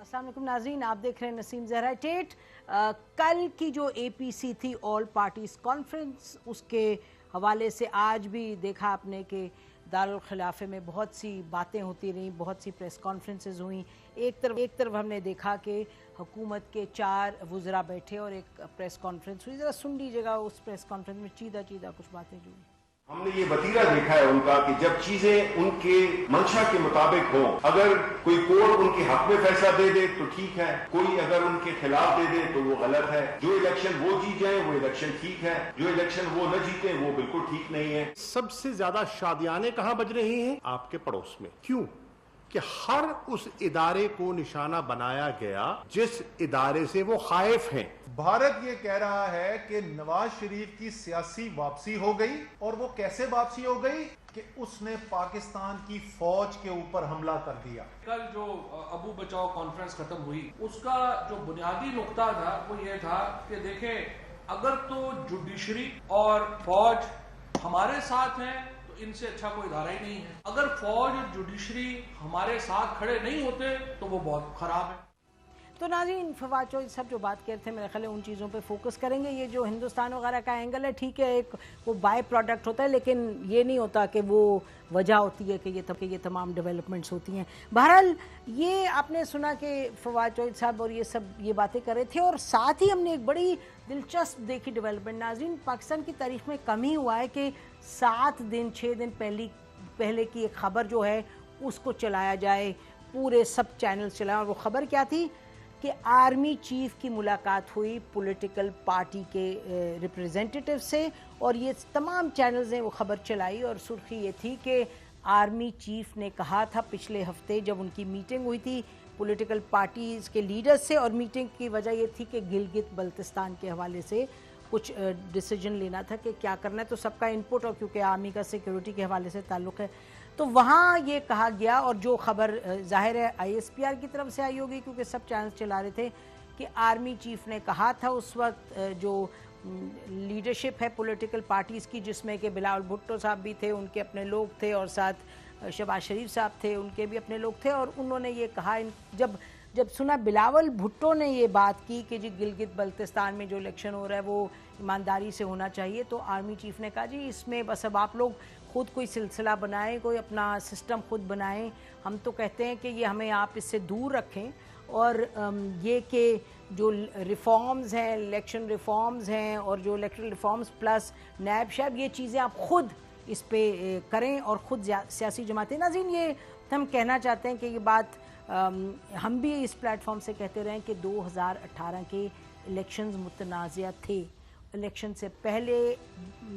अस्सलाम वालेकुम नाज़रीन, आप देख रहे हैं नसीम ज़हरा टेट। कल की जो APC थी ऑल पार्टीज़ कॉन्फ्रेंस, उसके हवाले से आज भी देखा आपने कि दारुल खिलाफे में बहुत सी बातें होती रहीं, बहुत सी प्रेस कॉन्फ्रेंसेस हुई। एक तरफ हमने देखा कि हुकूमत के 4 वुज़रा बैठे और एक प्रेस कॉन्फ्रेंस हुई। ज़रा सुन लीजिएगा उस प्रेस कॉन्फ्रेंस में चीदा कुछ बातें जो हमने ये वतीरा देखा है उनका कि जब चीजें उनके मंशा के मुताबिक हो, अगर कोई कोर्ट उनके हक में फैसला दे दे तो ठीक है, कोई अगर उनके खिलाफ दे दे तो वो गलत है। जो इलेक्शन वो जीत जाए वो इलेक्शन ठीक है, जो इलेक्शन वो न जीते वो बिल्कुल ठीक नहीं है। सबसे ज्यादा शादियाने कहां बज रही हैं? आपके पड़ोस में। क्यों? कि हर उस इदारे को निशाना बनाया गया जिस इदारे से वो खाइफ हैं। भारत ये कह रहा है कि नवाज शरीफ की सियासी वापसी हो गई, और वो कैसे वापसी हो गई कि उसने पाकिस्तान की फौज के ऊपर हमला कर दिया। कल जो अबू बचाओ कॉन्फ्रेंस खत्म हुई, उसका जो बुनियादी नुक्ता था वो ये था कि देखें, अगर तो जुडिशरी और फौज हमारे साथ हैं तो इनसे अच्छा कोई इदारा ही नहीं है। अगर फौज और जुडिशरी हमारे साथ खड़े नहीं होते तो वो बहुत खराब है। तो नाज़रीन, फवाद चौधरी सब जो बात करते थे, मेरे ख्याल है उन चीज़ों पे फोकस करेंगे। ये जो हिंदुस्तान वगैरह का एंगल है, ठीक है, एक वो बाय प्रोडक्ट होता है, लेकिन ये नहीं होता कि वो वजह होती है कि ये तमाम डेवलपमेंट्स होती हैं। बहरहाल ये आपने सुना कि फवाद चौधरी साहब और ये बातें कर रहे थे, और साथ ही हमने एक बड़ी दिलचस्प देखी डेवलपमेंट। नाज़रीन, पाकिस्तान की तारीख में कम ही हुआ है कि 6 दिन पहले की एक खबर जो है उसको चलाया जाए, पूरे सब चैनल चलाए। और वो खबर क्या थी कि आर्मी चीफ की मुलाकात हुई पॉलिटिकल पार्टी के रिप्रेजेंटेटिव से, और ये तमाम चैनल्स ने वो खबर चलाई। और सुर्खी ये थी कि आर्मी चीफ ने कहा था पिछले हफ्ते जब उनकी मीटिंग हुई थी पॉलिटिकल पार्टीज़ के लीडर्स से, और मीटिंग की वजह ये थी कि गिलगित बल्तिस्तान के हवाले से कुछ डिसीजन लेना था कि क्या करना है, तो सबका इनपुट, और क्योंकि आर्मी का सिक्योरिटी के हवाले से ताल्लुक़ है तो वहाँ ये कहा गया, और जो खबर ज़ाहिर है ISPR की तरफ से आई होगी क्योंकि सब चैनल चला रहे थे, कि आर्मी चीफ ने कहा था उस वक्त जो लीडरशिप है पॉलिटिकल पार्टीज़ की, जिसमें कि बिलावल भुट्टो साहब भी थे, उनके अपने लोग थे, और साथ शहबाज शरीफ साहब थे, उनके भी अपने लोग थे। और उन्होंने ये कहा, जब सुना बिलावल भुट्टो ने ये बात की कि जी गिलगित बल्तिस्तान में जो इलेक्शन हो रहा है वो ईमानदारी से होना चाहिए, तो आर्मी चीफ ने कहा जी इसमें बस अब आप लोग खुद कोई सिलसिला बनाएं, कोई अपना सिस्टम खुद बनाएं। हम तो कहते हैं कि ये हमें आप इससे दूर रखें, और ये कि जो रिफॉर्म्स हैं, इलेक्शन रिफॉर्म्स हैं, और जो इलेक्ट्रल रिफॉर्म्स प्लस नैब शैब, ये चीज़ें आप खुद इस पे करें और ख़ुद सियासी जमातें। नाज़रीन, ये हम कहना चाहते हैं कि ये बात हम भी इस प्लेटफॉर्म से कहते रहे कि 2018 के इलेक्शंस मुतनाज़िया थे। इलेक्शन से पहले,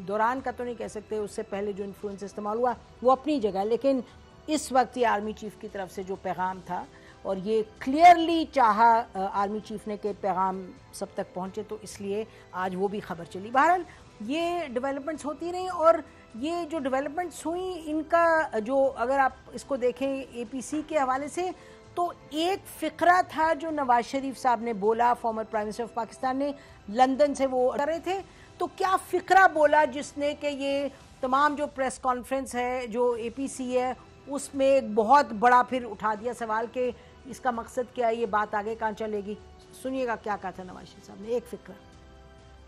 दौरान का तो नहीं कह सकते, उससे पहले जो इन्फ्लुएंस इस्तेमाल हुआ वो अपनी जगह, लेकिन इस वक्त ये आर्मी चीफ की तरफ से जो पैगाम था, और ये क्लियरली चाहा आर्मी चीफ ने कि पैगाम सब तक पहुंचे, तो इसलिए आज वो भी खबर चली। बहरहाल ये डेवलपमेंट्स होती रहीं, और ये जो डेवलपमेंट्स हुई इनका जो अगर आप इसको देखें APC के हवाले से, तो एक फ़िक्रा था जो नवाज शरीफ साहब ने बोला, former prime minister of Pakistan ने, लंदन से वो कर रहे थे, तो क्या फ़िक्रा बोला जिसने कि ये तमाम जो प्रेस कॉन्फ्रेंस है जो APC है उसमें एक बहुत बड़ा फिर उठा दिया सवाल कि इसका मकसद क्या है, ये बात आगे कहाँ चलेगी। सुनिएगा क्या कहा था नवाज शरीफ साहब ने। एक फ़िक्रा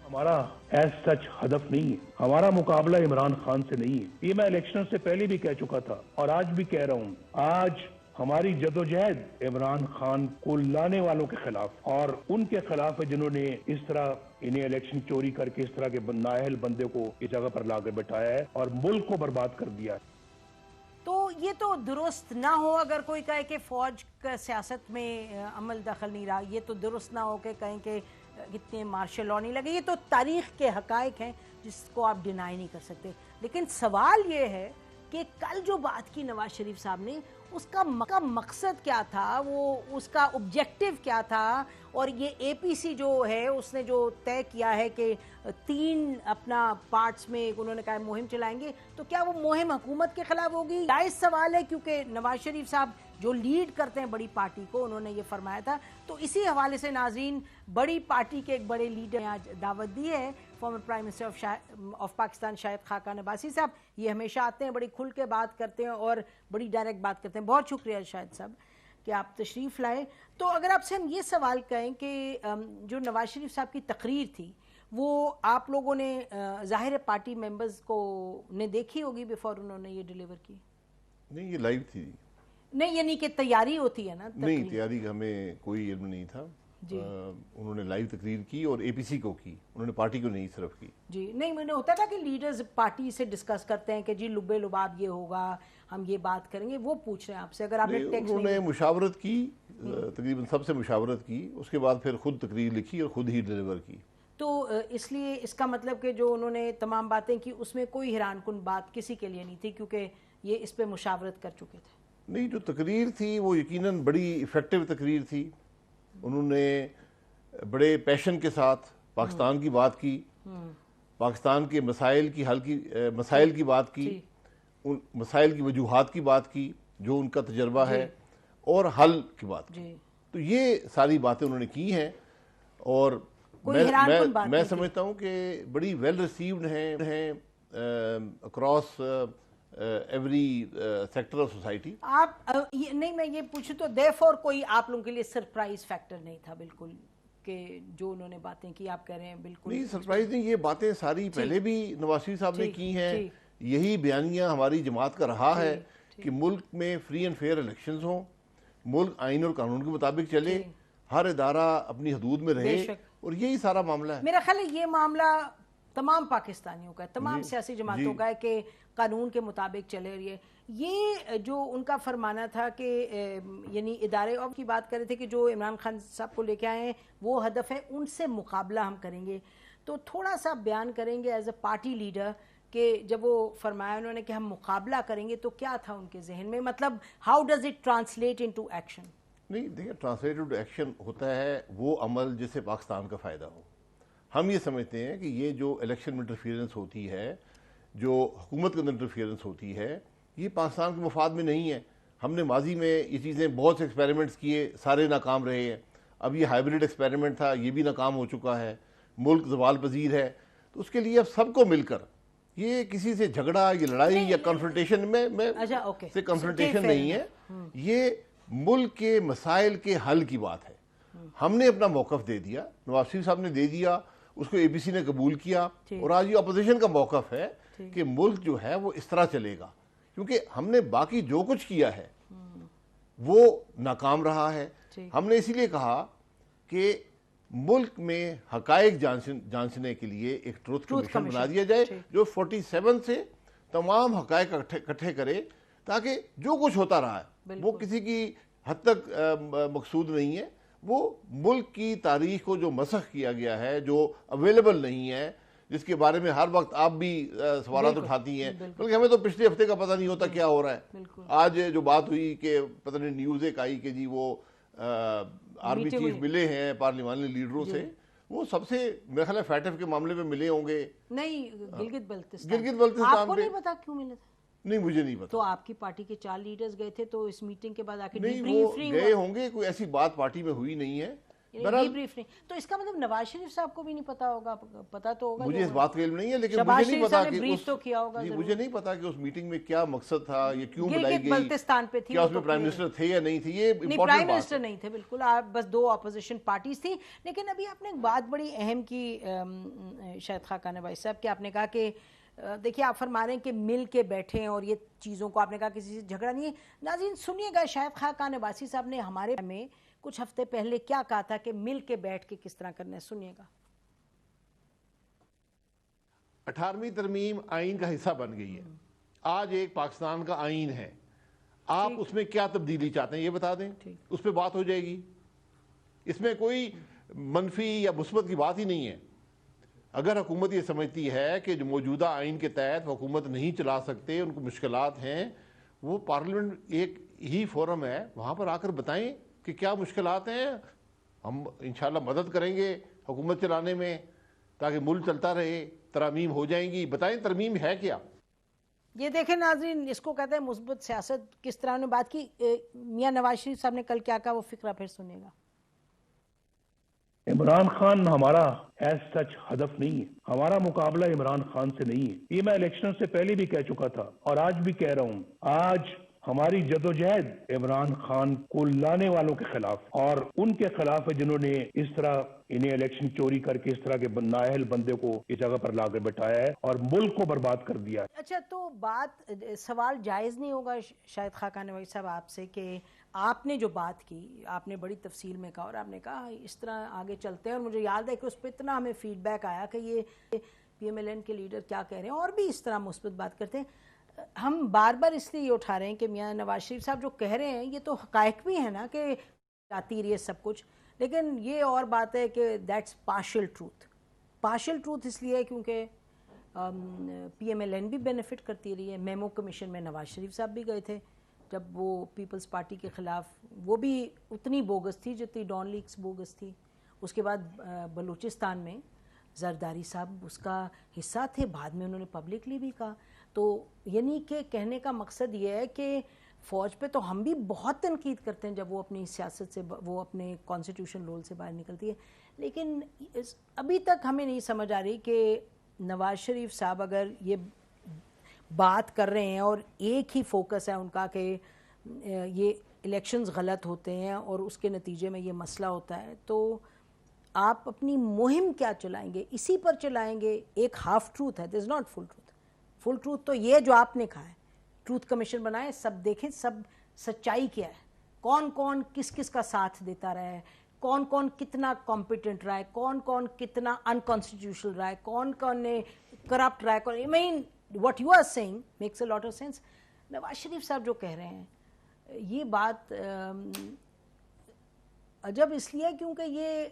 हमारा एज सच हदफ नहीं है, हमारा मुकाबला इमरान खान से नहीं है। ये मैं इलेक्शन से पहले भी कह चुका था और आज भी कह रहा हूँ। आज हमारी जदोजहद इमरान खान को लाने वालों के खिलाफ और उनके खिलाफ है जिन्होंने इस तरह इन्हें इलेक्शन चोरी करके इस तरह के नाअहल बंदे को इस जगह पर लाकर बैठाया है और मुल्क को बर्बाद कर दिया है। तो ये तो दुरुस्त ना हो अगर कोई कहे कि फौज का सियासत में अमल दखल नहीं रहा, ये तो दुरुस्त ना हो कि कहें कि इतने मार्शल लॉ नहीं लगे। ये तो तारीख के हकायक हैं जिसको आप डिनाई नहीं कर सकते। लेकिन सवाल ये है कि कल जो बात की नवाज शरीफ साहब ने, उसका मकसद क्या था, वो उसका ऑब्जेक्टिव क्या था, और ये APC जो है उसने जो तय किया है कि 3 अपना पार्ट्स में उन्होंने कहा मुहिम चलाएंगे, तो क्या वो मुहिम हुकूमत के खिलाफ होगी? जायज़ सवाल है, क्योंकि नवाज शरीफ साहब जो लीड करते हैं बड़ी पार्टी को, उन्होंने ये फरमाया था। तो इसी हवाले से नाज़रीन, बड़ी पार्टी के एक बड़े लीडर ने आज दावत दी है, former prime minister of Pakistan Shahid Khaqan Abbasi साहब। ये हमेशा आते हैं, बड़ी खुल के बात करते हैं और बड़ी डायरेक्ट बात करते हैं। बहुत शुक्रिया शाहिद साहब। کہ آپ تشریف لائے. تو اگر آپ سے ہم یہ سوال کریں کہ جو نواز شریف صاحب کی تقریر تھی وہ آپ لوگوں نے ظاہر پارٹی ممبرز کو نے دیکھی ہوگی بیفور انہوں نے یہ ڈیلیور کی؟ نہیں، یہ لائیو تھی. نہیں، یعنی کہ تیاری ہوتی ہے نا. نہیں، تیاری کا ہمیں کوئی علم نہیں تھا. انہوں نے لائیو تقریر کی اور اے پی سی کو کی، انہوں نے پارٹی کو نہیں صرف کی. جی نہیں، میں نے ہوتا تھا کہ لیڈرز پارٹی سے ڈسکس کرتے ہیں کہ جی لبے لباب یہ ہوگا، ہم یہ بات کریں گے، وہ پوچھ رہے ہیں آپ سے. اگر آپ نے ٹیکسٹ انہوں نے مشاورت کی، تقریباً سب سے مشاورت کی، اس کے بعد پھر خود تقریر لکھی اور خود ہی ڈیلیور کی. تو اس لیے اس کا مطلب کہ جو انہوں نے تمام باتیں کی اس میں کوئی حیران کن بات کسی کے لیے نہیں تھی کیونکہ یہ اس پہ مشاورت کر چکے تھے. نہیں، جو تقریر تھی وہ یقیناً بڑی ایفیکٹو تقریر تھی. انہوں نے بڑے پیشن کے ساتھ پاکستان کی بات کی، پاکستان کے مسائل کی بات کی، ان مسائل کی وجوہات کی بات کی جو ان کا تجربہ ہے، اور حل کی بات کی. تو یہ ساری باتیں انہوں نے کی ہیں اور میں سمجھتا ہوں کہ بڑی ویل ریسیوڈ ہیں across every sector of society. آپ نہیں، میں یہ پوچھوں تو دیرفور کوئی آپ لوگوں کے لیے سرپرائز فیکٹر نہیں تھا بالکل کہ جو انہوں نے باتیں کی؟ آپ کہہ رہے ہیں بالکل نہیں سرپرائز نہیں. یہ باتیں ساری پہلے بھی نواز شریف صاحب نے کی ہیں. یہی بیانیہ ہماری جماعت کا رہا ہے کہ ملک میں فری اینڈ فیئر الیکشنز ہوں، ملک آئین اور قانون کے مطابق چلے، ہر ادارہ اپنی حدود میں رہے، اور یہی سارا معاملہ ہے. میرا خیال ہے یہ معاملہ تمام پاکستانیوں کا ہے، تمام سیاسی جماعتوں کا ہے کہ قانون کے مطابق چلے. یہ جو ان کا فرمانا تھا کہ یعنی ادارے اور کی بات کر رہے تھے کہ جو عمران خان صاحب کو لے کے آئے ہیں وہ ہدف ہے، ان سے مقابلہ ہم کریں گے. تو تھوڑا سا بیان کریں گے ایز اے پارٹی لیڈر کہ جب وہ فرمایا انہوں نے کہ ہم مقابلہ کریں گے تو کیا تھا ان کے ذہن میں؟ مطلب how does it translate into action? نہیں دیکھیں، ٹرانسلیٹڈ ایکشن ہوتا ہے وہ عمل جس سے پاکستان کا فائدہ ہو. ہم یہ سمجھتے ہیں کہ یہ جو الیکشن میں انٹرفیئرنس ہوتی ہے، جو حکومت کے اندر انٹرفیئرنس ہوتی ہے، یہ پاکستان کے مفاد میں نہیں ہے. ہم نے ماضی میں یہ چیزیں بہت سے ایکسپیریمنٹس کیے، سارے ناکام رہے ہیں. اب یہ ہائیبریڈ ایکسپیریمنٹ تھا، یہ بھی ناکام ہو چکا ہے. ملک زوال پذیر ہے. تو اس کے لیے اب سب کو مل کر، یہ کسی سے جھگڑا یا لڑائی یا کنفرنٹیشن میں سے کنفرنٹیشن نہیں ہے، یہ ملک کے مسائل کے حل کی بات ہے. ہم نے اپنا موقف دے دیا، نواز شریف صاحب نے دے دیا، اس کو اے پی سی نے قبول کیا، اور آج یہ اپوزیشن کا موقف ہے کہ ملک جو ہے وہ اس طرح چلے گا. کیونکہ ہم نے باقی جو کچھ کیا ہے وہ ناکام رہا ہے. ہم نے اسی لیے کہا کہ ملک میں حقائق جانچنے کے لیے ایک ٹروتھ کمیشن بنا دیا جائے جو 47 سے تمام حقائق اکٹھے کرے، تاکہ جو کچھ ہوتا رہا ہے وہ کسی کی حد تک مقصود نہیں ہے. وہ ملک کی تاریخ کو جو مسخ کیا گیا ہے، جو اویلیبل نہیں ہے، جس کے بارے میں ہر وقت آپ بھی سوالات اٹھاتی ہیں، بلکہ ہمیں تو پچھلے ہفتے کا پتہ نہیں ہوتا کیا ہو رہا ہے. آج جو بات ہوئی کہ پتہ نہیں نیوز ایک آئی کہ جی وہ آرمی چیف ملے ہیں پارلیمانی لیڈروں سے، وہ سب سے میرے خیال ہے فیٹف کے معاملے میں ملے ہوں گے. نہیں، گلگت بلتستان. آپ کو نہیں پتا کیوں ملے تھے؟ نہیں، مجھے نہیں پتا. تو آپ کی پارٹی کے 4 لیڈرز گئے تھے، تو اس میٹنگ کے بعد آ کے نہیں، وہ گئے ہوں گے، کوئی ایسی بات پارٹی میں ہوئی نہیں ہے. بریف نہیں. تو اس کا مطلب نواز شریف صاحب کو بھی نہیں پتا ہوگا؟ پتا تو ہوگا. مجھے اس بات کا علم نہیں ہے، لیکن مجھے نہیں پتا کہ مجھے نہیں پتا کہ اس میٹنگ میں کیا مقصد تھا، یہ کیوں بلائی گئی، بلتستان پہ تھی، کیا اس میں پرائم منسٹر تھے یا نہیں تھے. یہ پرائم منسٹر نہیں تھے بالکل، بس 2 اپوزیشن پارٹیز تھیں. لیکن ابھی آپ نے ایک بات بڑی اہم کی شاہد خاقان بھائی صاحب، کہ آپ نے کہا کہ دیکھیے آپ فرما رہے ہیں کہ مل کے بیٹھیں اور یہ چیزوں کو آپ نے کہا کسی سے جھگڑا نہیں ہے. ناظرین سنیے گا شاہد خاقان عباسی صاحب نے ہمارے میں کچھ ہفتے پہلے کیا کہا تھا کہ مل کے بیٹھ کے کس طرح کرنا ہے. سنیے گا. 18ویں ترمیم آئین کا حصہ بن گئی ہے. آج ایک پاکستان کا آئین ہے. آپ اس میں کیا تبدیلی چاہتے ہیں یہ بتا دیں، اس پہ بات ہو جائے گی. اس میں کوئی منفی یا مثبت کی بات ہی نہیں ہے. اگر حکومت یہ سمجھتی ہے کہ جو موجودہ آئین کے تحت حکومت نہیں چلا سکتے، ان کو مشکلات ہیں، وہ پارلیمنٹ ایک ہی فورم ہے، وہاں پر آ کر بتائیں کہ کیا مشکلات ہیں. ہم انشاءاللہ مدد کریں گے حکومت چلانے میں تاکہ ملک چلتا رہے. ترامیم ہو جائیں گی، بتائیں ترمیم ہے کیا. یہ دیکھیں ناظرین، اس کو کہتے ہیں مثبت سیاست. کس طرح نے بات کی. میاں نواز شریف صاحب نے کل کیا کہا وہ فقرہ پھر سنیے گا. عمران خان ہمارا ایز سچ ہدف نہیں ہے، ہمارا مقابلہ عمران خان سے نہیں ہے. یہ میں الیکشن سے پہلے بھی کہہ چکا تھا اور آج بھی کہہ رہا ہوں. آج हमारी जदोजहद इमरान खान को लाने वालों के खिलाफ और उनके खिलाफ है जिन्होंने इस तरह इन्हें इलेक्शन चोरी करके इस तरह के नाअहल बंदे को इस जगह पर लाकर बैठाया है और मुल्क को बर्बाद कर दिया है। अच्छा, तो सवाल जायज़ नहीं होगा शायद खाकान नवाज़ साहब आपसे कि आपने जो बात की, आपने बड़ी तफसील में कहा और आपने कहा इस तरह आगे चलते हैं, और मुझे याद है कि उस पर इतना हमें फीडबैक आया कि ये PMLN के लीडर क्या कह रहे हैं, और भी इस तरह मुस्बत बात करते हैं। हम बार बार इसलिए ये उठा रहे हैं कि मियां नवाज शरीफ साहब जो कह रहे हैं ये तो हकायक भी है ना कि जाती रही है सब कुछ, लेकिन ये और बात है कि that's partial truth. Partial truth इसलिए है क्योंकि PMLN भी बेनिफिट करती रही है। मेमो कमीशन में नवाज शरीफ साहब भी गए थे जब वो पीपल्स पार्टी के ख़िलाफ़, वो भी उतनी बोगस थी जितनी डॉन लीग्स बोगस थी। उसके बाद बलूचिस्तान में जरदारी साहब उसका हिस्सा थे, बाद में उन्होंने पब्लिकली भी कहा। तो यानी कि कहने का मकसद ये है कि फ़ौज पे तो हम भी बहुत तनकीद करते हैं जब वो अपनी सियासत से, वो अपने कॉन्स्टिट्यूशन रोल से बाहर निकलती है, लेकिन अभी तक हमें नहीं समझ आ रही कि नवाज शरीफ साहब अगर ये बात कर रहे हैं और एक ही फोकस है उनका कि ये इलेक्शंस गलत होते हैं और उसके नतीजे में ये मसला होता है, तो आप अपनी मुहिम क्या चलाएंगे? इसी पर चलाएंगे? एक हाफ ट्रूथ है, this is not full truth. Full truth तो ये जो आपने कहा है, ट्रूथ कमीशन बनाए, सब देखें, सब सच्चाई क्या है, कौन कौन किस किस का साथ देता रहा है, कौन कौन कितना कॉम्पिटेंट रहा है, कौन कौन कितना अनकॉन्स्टिट्यूशनल रहा है, कौन कौन ने करप्ट रहा है। I mean what you are saying makes a lot of sense. Nawaz Sharif साहब जो कह रहे हैं ये बात अजब इसलिए क्योंकि ये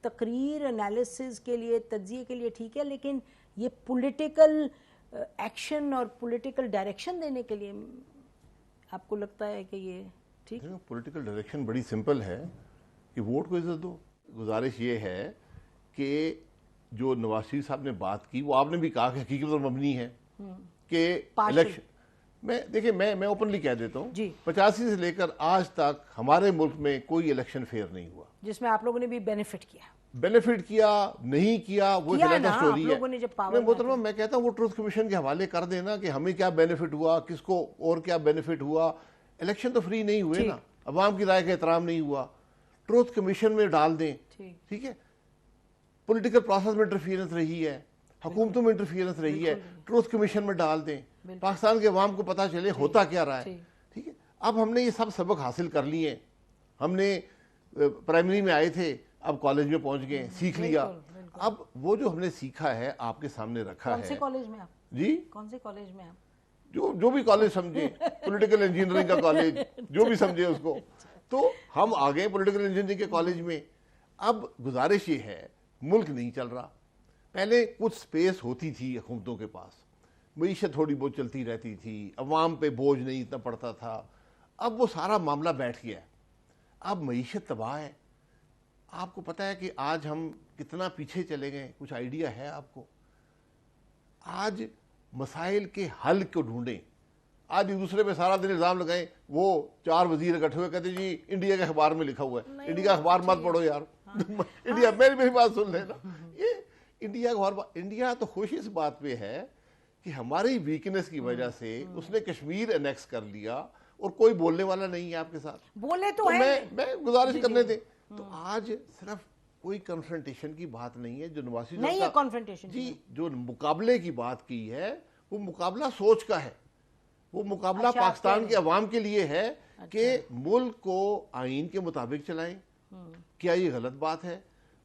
तकरीर एनालिसिस के लिए, तज्जिए के लिए ठीक है, लेकिन ये पॉलिटिकल एक्शन और पॉलिटिकल डायरेक्शन देने के लिए आपको लगता है कि ये ठीक? पॉलिटिकल डायरेक्शन बड़ी सिंपल है कि वोट को इज्जत दो। गुजारिश ये है कि जो नवाज शरीफ साहब ने बात की, वो आपने भी कहा कि हकीकत पर मबनी है कि इलेक्शन में, देखिए मैं ओपनली कह देता हूँ, 85 से लेकर आज तक हमारे मुल्क में कोई इलेक्शन फेयर नहीं हुआ जिसमें आप लोगों ने भी बेनिफिट किया नहीं किया, वो एक अलग स्टोरी है। मैं मोहतरमा, मैं कहता हूँ वो ट्रूथ कमीशन के हवाले कर देना कि हमें क्या बेनिफिट हुआ, किसको और क्या बेनिफिट हुआ। इलेक्शन तो फ्री नहीं हुए ना, अवाम की राय का एहतराम नहीं हुआ, ट्रूथ कमीशन में डाल दें, ठीक है। पॉलिटिकल प्रोसेस में इंटरफियरेंस रही है, हुकूमतों में इंटरफियरेंस रही है, ट्रूथ कमीशन में डाल दें, पाकिस्तान के अवाम को पता चले होता क्या रहा है, ठीक है। अब हमने ये सब सबक हासिल कर लिए, हमने प्राइमरी में आए थे, अब कॉलेज में पहुंच गए, सीख लिया। अब वो जो हमने सीखा है आपके सामने रखा है। कौन से कॉलेज में आप? जी, कौन से कॉलेज में आप? जो भी कॉलेज समझे, पॉलिटिकल इंजीनियरिंग का कॉलेज, जो भी समझे उसको, तो हम आ गए पॉलिटिकल इंजीनियरिंग के कॉलेज में। अब गुजारिश ये है, मुल्क नहीं चल रहा। पहले कुछ स्पेस होती थी हुकूमतों के पास, मईशत थोड़ी बहुत चलती रहती थी, अवाम पे बोझ नहीं इतना पड़ता था। अब वो सारा मामला बैठ गया, अब मईशत तबाह है। आपको पता है कि आज हम कितना पीछे चले गए, कुछ आइडिया है आपको? आज मसाइल के हल को ढूंढें, आज एक दूसरे पे सारा दिन इल्जाम लगाएं। वो 4 वजीर इकट्ठे हुए कहते जी इंडिया के अखबार में लिखा हुआ है, इंडिया अखबार मत पढ़ो यार। इंडिया, मेरी बात सुन लेना, ये इंडिया अखबार, इंडिया तो खुश इस बात पे है कि हमारी वीकनेस की वजह से उसने कश्मीर एनेक्स कर लिया और कोई बोलने वाला नहीं है आपके साथ। बोले तो है, मैं गुजारिश करने दे। तो आज सिर्फ कोई कन्फ्रंटेशन की बात नहीं है, जो नवाज शरीफ नहीं है कन्फ्रंटेशन जी, जो मुकाबले की बात की है वो मुकाबला सोच का है, वो मुकाबला पाकिस्तान के अवाम के लिए है कि मुल्क को आईन के मुताबिक चलाएं। क्या ये गलत बात है?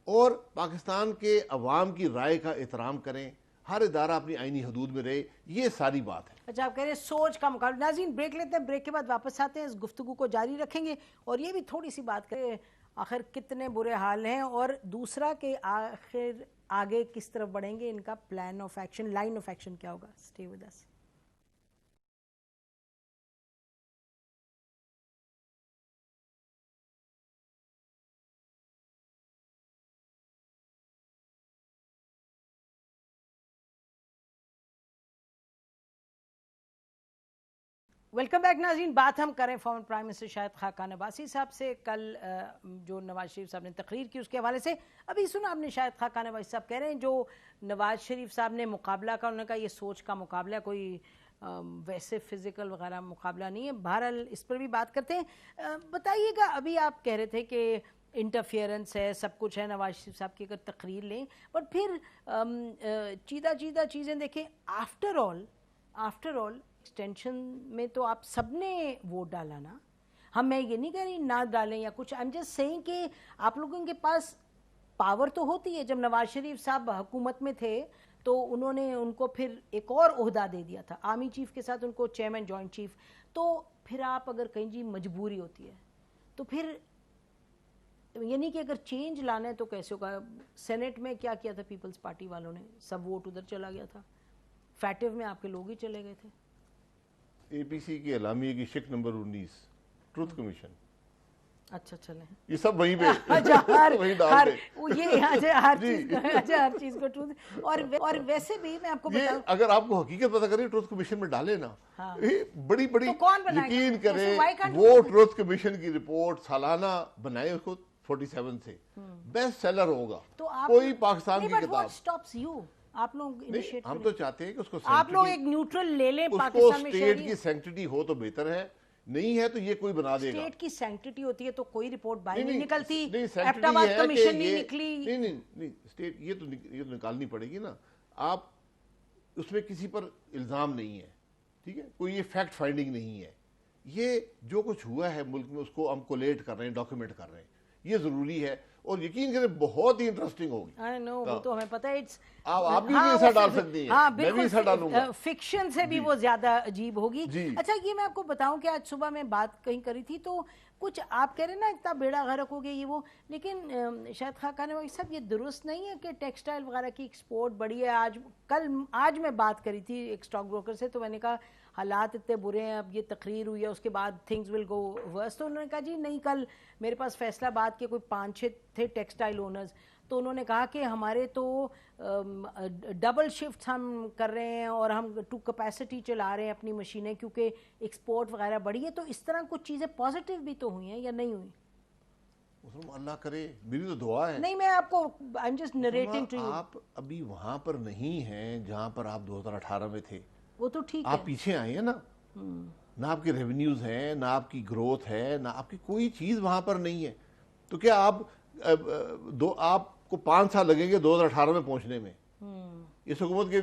और पाकिस्तान के अवाम की राय का एहतराम करें, हर इदारा अपनी आईनी हदूद में रहे, ये सारी बात है। अच्छा, आप कह रहे हैं सोच का मुकाबला। नाज़रीन, ब्रेक लेते हैं, ब्रेक के बाद वापस आते हैं, इस गुफ्तगू को जारी रखेंगे और ये भी थोड़ी सी बात करें आखिर कितने बुरे हाल हैं, और दूसरा के आखिर आगे किस तरफ बढ़ेंगे, इनका plan of action, line of action क्या होगा। Stay with us. Welcome back नाज़रीन। बात हम करें former prime minister Shahid Khaqan Abbasi साहब से। कल जो नवाज शरीफ साहब ने तकरीर की उसके हवाले से अभी सुना आपने, शाहिद खाकान अब्बासी साहब कह रहे हैं जो नवाज शरीफ साहब ने मुकाबला का, उन्होंने कहा ये सोच का मुकाबला, कोई वैसे फिजिकल वगैरह मुकाबला नहीं है। बहरहाल इस पर भी बात करते हैं। बताइएगा, अभी आप कह रहे थे कि इंटरफियरेंस है, सब कुछ है, नवाज शरीफ साहब की अगर तकरीर लें, बट फिर चीदा चीज़ें देखें, आफ्टर ऑल एक्सटेंशन में तो आप सबने वोट डाला ना। मैं ये नहीं कह रही ना डालें या कुछ, आई एम जस्ट सेइंग कि आप लोगों के पास पावर तो होती है। जब नवाज शरीफ साहब हुकूमत में थे तो उन्होंने उनको फिर एक और ओहदा दे दिया था, आर्मी चीफ के साथ उनको चेयरमैन जॉइंट चीफ। तो फिर आप अगर कहीं जी मजबूरी होती है तो फिर यानी कि अगर चेंज लाना है तो कैसे होगा? सेनेट में क्या किया था पीपल्स पार्टी वालों ने? सब वोट उधर चला गया था। फैटिव में आपके लोग ही चले गए थे। एपीसी की एलामिया की शिक नंबर 19 ट्रुथ कमीशन, अच्छा चले ये सब वहीं पे वहीं डाल हर दे। ये हर चीज को ट्रूथ। और वैसे भी मैं आपको ये बताऊं, अगर आपको हकीकत पता करें ट्रुथ कमीशन में डाले ना, हाँ। ये बड़ी बड़ी तो कौन बनाएगा? यकीन तो why करें can't वो ट्रुथ कमीशन की रिपोर्ट सालाना बनाए उसको 47 से बेस्ट सेलर होगा तो आप कोई पाकिस्तान नहीं, की but किताब। what stops you? आप लोग नहीं, इनिशिएट हम तो चाहते हैं कि उसको आप लोग sanctity- एक न्यूट्रल ले लें उसको पाकिस्तान में। स्टेट की शहरी सैंक्टिटी हो तो बेहतर है, नहीं है तो ये कोई बना देगा। स्टेट की सैंक्टिटी होती है तो कोई रिपोर्ट बाहर नहीं, नहीं नहीं, निकलती। नहीं, sanctity एबटाबाद है कि कमीशन नहीं ये- निकली। नहीं नहीं नहीं, स्टेट ये तो निकालनी पड़ेगी ना। आप उसमें किसी पर इल्जाम नहीं है, ठीक है, कोई ये फैक्ट फाइंडिंग नहीं है। ये जो कुछ हुआ है मुल्क में उसको हम कोलेट कर रहे हैं, डॉक्यूमेंट कर रहे हैं, ये जरूरी है। और यकीन करें बहुत ही इंटरेस्टिंग होगी। आई नो, वो तो हमें पता है। इट्स आप भी हाँ, हिस्सा वो डाल फिर- सकती हैं, हाँ, मैं भी बिल्कुल, हिस्सा डालूंगा। फिक्शन से भी वो ज्यादा अजीब होगी। जी। अच्छा, ये मैं आपको बताऊं कि आज सुबह मैं बात कहीं करी थी तो कुछ आप कह रहे हैं ना इतना बेड़ा गर्क हो गया ये वो, लेकिन शायद खाकाने वाली साहब ये दुरुस्त नहीं है कि टेक्सटाइल वगैरह की एक्सपोर्ट बढ़ी है। आज मैं बात करी थी एक स्टॉक ब्रोकर से, तो मैंने कहा हालात इतने बुरे हैं, अब ये तकरीर हुई है उसके बाद थिंग्स विल गो वर्स। तो उन्होंने कहा जी नहीं, कल मेरे पास फैसलाबाद के कोई 5-6 थे टेक्सटाइल ओनर्स, तो उन्होंने कहा कि हमारे तो डबल शिफ्ट हम कर रहे हैं और हम टू कैपेसिटी चला रहे हैं अपनी मशीनें क्योंकि एक्सपोर्ट वगैरह बढ़ी है। तो इस तरह कुछ चीज़ें पॉजिटिव भी तो हुई हैं या नहीं हुई? अल्लाह करे, मेरी तो दुआ है। नहीं, मैं आपको I am just narrating to you. आप अभी वहां पर नहीं हैं जहां पर आप 2018 में थे। वो तो ठीक आप है। पीछे आए हैं ना, ना आपके रेवेन्यूज हैं, ना आपकी ग्रोथ है, ना आपकी कोई चीज वहां पर नहीं है। तो क्या आपको 5 साल लगेंगे 2018 में पहुंचने में? इस हुकूमत के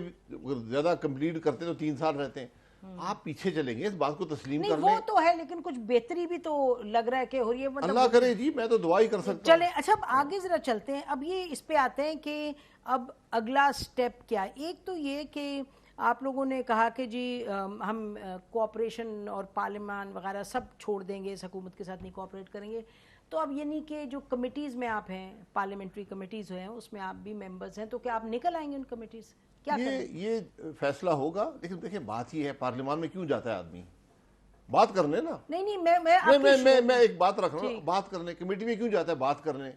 ज्यादा कंप्लीट करते तो 3 साल रहते हैं। आप पीछे चलेंगे, इस बात को तस्लीम नहीं कर वो लें। तो है, लेकिन कुछ बेहतरी भी तो लग रहा है कि हो रही है। मतलब अल्लाह करे जी, मैं तो दुआ ही कर सकता चले। अच्छा, अब आगे जरा चलते हैं। अब ये इस पे आते हैं कि अब अगला स्टेप क्या है। एक तो ये कि आप लोगों ने कहा कि जी हम कोऑपरेशन और पार्लियामान वगैरह सब छोड़ देंगे, इस हुकूमत के साथ नहीं कोऑपरेट करेंगे। तो अब ये नहीं कि जो कमिटीज़ में आप हैं, पार्लियामेंट्री कमिटीज़ हैं, उसमें आप भी मेंबर्स हैं, तो क्या आप निकल आएंगे उन कमिटीज़ से? क्या करें? ये फैसला होगा। लेकिन देखिए बात ये है, पार्लियामान में क्यों जाता है आदमी? बात करने ना। नहीं मैं मैं एक बात रख रहा हूँ, बात करने। कमेटी में क्यों जाता है बात करने?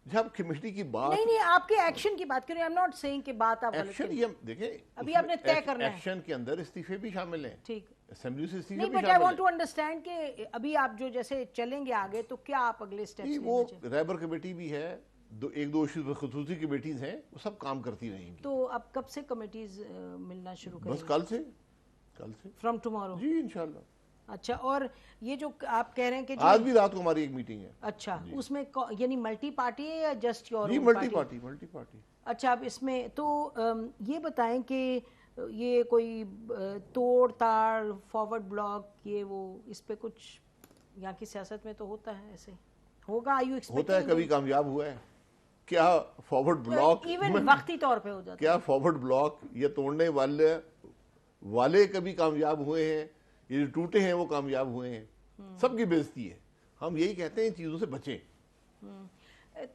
जब कमेटी की बात नहीं आपके एक्शन की बात करें। आई एम नॉट सेइंग कि बात आप गलत एक्शन, करें। ये देखें अभी आपने तय करना है। एक्शन के अंदर इस्तीफे भी शामिल हैं, ठीक, असेंबली से इस्तीफे नहीं, भी बट आई शामिल वांट टू हैं। अंडरस्टैंड कि अभी आप जो जैसे चलेंगे आगे तो क्या आप अगले नहीं, स्टेप्स वो लेना चाहिए? रैबर कमेटी भी है, एक दो इश्यूज खसूसी कमेटीज हैं, वो सब काम करती रहेंगी। तो अब कब से कमिटीज मिलना शुरू बस करेंगे? कल से फ्रॉम टुमारो? जी इंशाल्लाह। अच्छा, और ये जो आप कह रहे हैं कि आज जो भी रात को हमारी एक मीटिंग है। अच्छा, उसमें यानी मल्टी पार्टी है या जस्ट योर जी मल्टी पार्टी। अच्छा, अब इसमें तो ये बताएं कि ये कोई तोड़ ताड़ फॉरवर्ड ब्लॉक ये वो इस पे कुछ यहाँ की सियासत में तो होता है, ऐसे होगा? आर यू होता है, कभी कामयाब हुआ है क्या फॉरवर्ड ब्लॉक? इवन वक्ती तौर पे हो जाता है? क्या फॉरवर्ड ब्लॉक ये तोड़ने वाले कभी कामयाब हुए हैं? ये जो टूटे हैं वो कामयाब हुए हैं? सबकी बेइज्जती है। हम यही कहते हैं इन चीजों से बचें।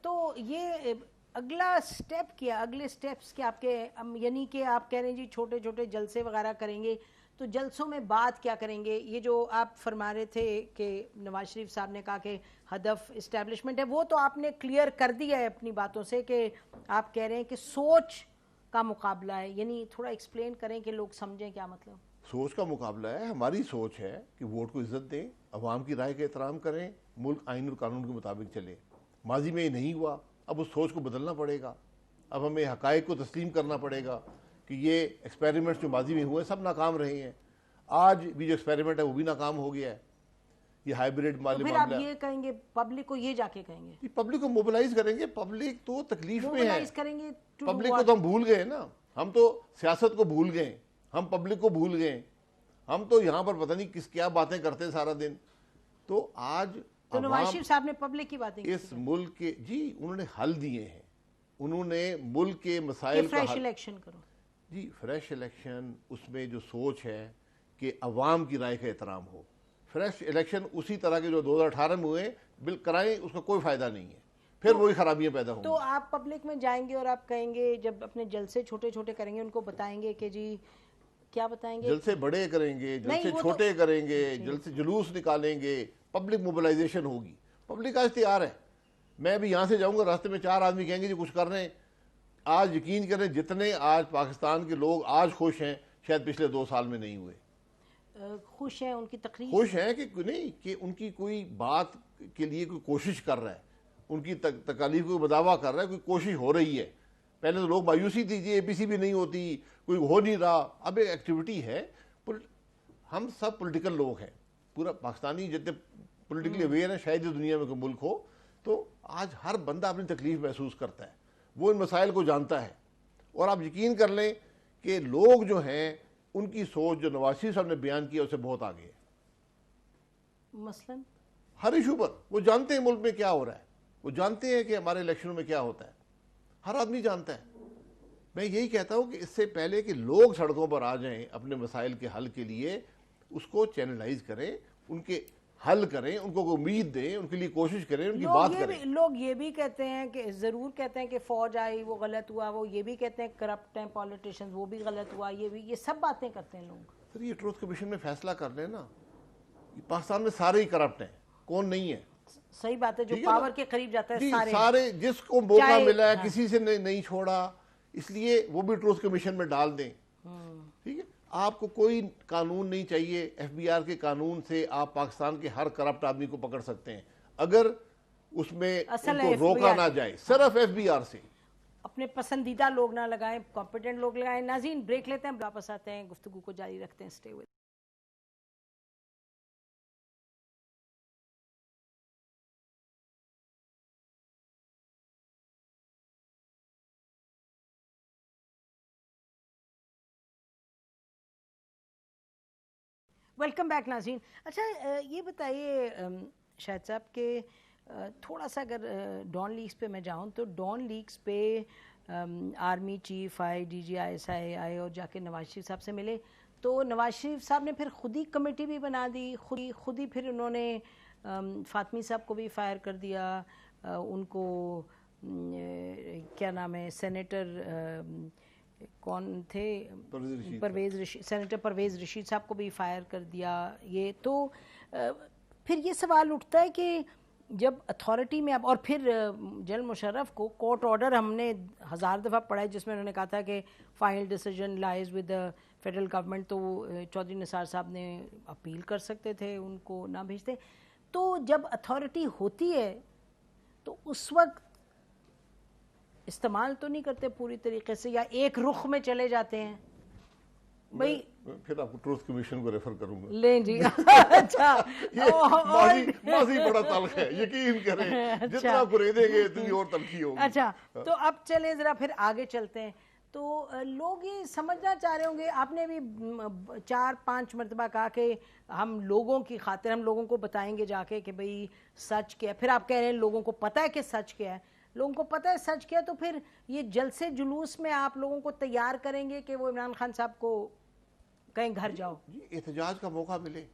तो ये अगला स्टेप क्या, अगले स्टेप्स क्या आपके? यानी कि आप कह रहे हैं जी छोटे छोटे जलसे वगैरह करेंगे, तो जलसों में बात क्या करेंगे? ये जो आप फरमा रहे थे कि नवाज शरीफ साहब ने कहा कि हदफ इस्टेब्लिशमेंट है, वो तो आपने क्लियर कर दिया है अपनी बातों से कि आप कह रहे हैं कि सोच का मुकाबला है। यानी थोड़ा एक्सप्लेन करें कि लोग समझें क्या मतलब। सोच का मुकाबला है। हमारी सोच है कि वोट को इज्जत दें, अवाम की राय का एहतराम करें, मुल्क आइन और कानून के मुताबिक चले। माजी में ये नहीं हुआ, अब उस सोच को बदलना पड़ेगा। अब हमें हकायक को तस्लीम करना पड़ेगा कि ये एक्सपेरिमेंट्स जो माजी में हुए सब नाकाम रहे हैं। آج بھی جو ایکسپیریمنٹ ہے وہ بھی ناکام ہو گیا ہے. یہ ہائیبریڈ تو پھر آپ یہ کہیں گے پبلک کو یہ جا کے کہیں گے پبلک کو موبلائز کریں گے. پبلک تو تکلیف میں ہے, موبلائز کریں گے. پبلک کو تو ہم بھول گئے نا, ہم تو سیاست کو بھول گئے, ہم پبلک کو بھول گئے, ہم تو یہاں پر پتہ نہیں کیا باتیں کرتے سارا دن. تو آج تو نواز شریف صاحب نے پبلک کی باتیں اس ملک کے جی انہوں نے حل دیے ہیں, انہوں نے ملک کے مسائل کا فریش الیکشن کرو. جی فریش الیکشن, اس میں جو سوچ ہے کہ عوام کی رائے کا احترام ہو. فریش الیکشن اسی طرح کے جو 2018 میں ہوئے بل کرائیں, اس کا کوئی فائدہ نہیں ہے, پھر وہی خرابیاں پیدا ہوں گی. تو آپ پبلک میں جائیں گے اور آپ کہیں گے, جب اپنے جلسے چھوٹے چھوٹے کریں گے, ان کو بتائیں گے کہ جی کیا بتائیں گے, جلسے بڑے کریں گے, جلسے چھوٹے کریں گے, جلسے جلوس نکالیں گے, پبلک موبلائزیشن ہوگی. پبلک آج تیار ہے. میں بھی یہاں سے جاؤں گا, راستے میں 4 آدمی کہیں گے جی کچھ کر رہے ہیں. آج یقین کریں جتنے آج پاکستان کے لوگ آج خوش ہیں شاید پچھلے 2 سال میں نہیں ہوئے. خوش ہیں, ان کی تقریر خوش ہیں کہ نہیں, کہ ان کی کوئی بات کے لیے کوئی کوشش کر رہا ہے, ان کی تکالیف کو بدعویٰ کر رہا ہے, کوئی کوشش ہو رہی ہے. پہلے تو لوگ مایوسی تھی جی APC بھی نہیں ہوتی, کوئی ہو نہیں رہا. اب ایک ایکٹیویٹی ہے. ہم سب پولیٹیکل لوگ ہیں, پورا پاکستانی جتنے پولیٹیکلی اویئر ہیں شاید دنیا میں کوئی ملک ہو. تو آج ہر بندہ اپنی تکلیف محسوس کرتا ہے, وہ ان مسائل کو جانتا ہے. اور آپ یقین کر لیں کہ لوگ جو ہیں ان کی سوچ جو نواز شریف صاحب نے بیان کیا اسے بہت آگے ہے. مثلا ہر ایشو پر وہ جانتے ہیں ملک میں کیا ہو رہا ہے, وہ جانتے ہیں کہ ہمارے الیکشنوں میں کیا ہوتا ہے, ہر آدمی جانتا ہے. میں یہی کہتا ہوں کہ اس سے پہلے کہ لوگ سڑکوں پر آ جائیں اپنے مسائل کے حل کے لیے, اس کو چینلائز کریں, ان کے حل کریں, ان کو امید دیں, ان کے لیے کوشش کریں, ان کی بات کریں. لوگ یہ بھی کہتے ہیں کہ ضرور کہتے ہیں کہ فوج آئی وہ غلط ہوا, وہ یہ بھی کہتے ہیں کرپٹ ہیں پولیٹیشنز وہ بھی غلط ہوا, یہ سب باتیں کرتے ہیں لوگ. سر یہ ٹروتھ کمیشن میں فیصلہ کر لیں نا, پاکستان میں سارے ہی کرپٹ ہیں, کون نہیں ہے. صحیح بات ہے, جو پاور کے قریب جاتا ہے سارے, جس کو موقع ملا ہے کسی سے نہیں چھوڑا, اس لیے وہ بھی ٹروتھ کمیشن میں ڈال دیں. ٹھیک ہے, آپ کو کوئی قانون نہیں چاہیے. FBR کے قانون سے آپ پاکستان کے ہر کرپٹ آدمی کو پکڑ سکتے ہیں اگر اس میں ان کو روکا نہ جائے. صرف FBR سے اپنے پسندیدہ لوگ نہ لگائیں, کمپیٹنٹ لوگ لگائیں. ناظرین بریک لیتے ہیں, واپس آتے ہیں, گفتگو کو جاری رکھتے ہیں. اسٹے ود ویلکم بیک ناظرین. اچھا یہ بتائیے شاہد صاحب کہ تھوڑا سا اگر ڈان لیگز پہ میں جاؤں تو ڈان لیگز پہ آرمی چیف آئے, DG ISI آئے اور جا کے نواز شریف صاحب سے ملے, تو نواز شریف صاحب نے پھر خود ہی کمیٹی بھی بنا دی, خود ہی پھر انہوں نے فاطمی صاحب کو بھی فائر کر دیا, ان کو کیا نام ہے سینیٹر کون تھے سینیٹر پرویز رشید صاحب کو بھی فائر کر دیا. یہ تو پھر یہ سوال اٹھتا ہے کہ جب اتھارٹی میں اب, اور پھر جنرل مشرف کو کورٹ آرڈر ہم نے 1000 دفعہ پڑھا ہے جس میں انہوں نے کہا تھا کہ final decision lies with the federal government, تو چودھری نثار صاحب نے اپیل کر سکتے تھے, ان کو نہ بھیجتے. تو جب اتھارٹی ہوتی ہے تو اس وقت استعمال تو نہیں کرتے پوری طریقے سے, یا ایک رخ میں چلے جاتے ہیں بھائی. پھر آپ کو ٹروتھ کمیشن کو ریفر کروں گا. لیں جی اچھا, ماضی بڑا تلخ ہے, یقین کریں جتنا گریدیں گے اتنی اور تلخی ہوگی. اچھا تو اب چلیں ذرا پھر آگے چلتے ہیں. تو لوگ یہ سمجھنا چاہ رہے ہوں گے, آپ نے بھی 4-5 مرتبہ کہا کہ ہم لوگوں کی خاطر ہم لوگوں کو بتائیں گے جا کے کہ بھئی سچ کیا ہے. پھر آپ کہہ رہے ہیں لوگوں کو پتہ ہے کہ سچ کیا ہے, لوگوں کو پتہ ہے سچ کیا, تو پھر یہ جلسے جلوس میں آپ لوگوں کو تیار کریں گے کہ وہ عمران خان صاحب کو کہیں گھر جاؤ. جی احتجاج کا موقع ملے.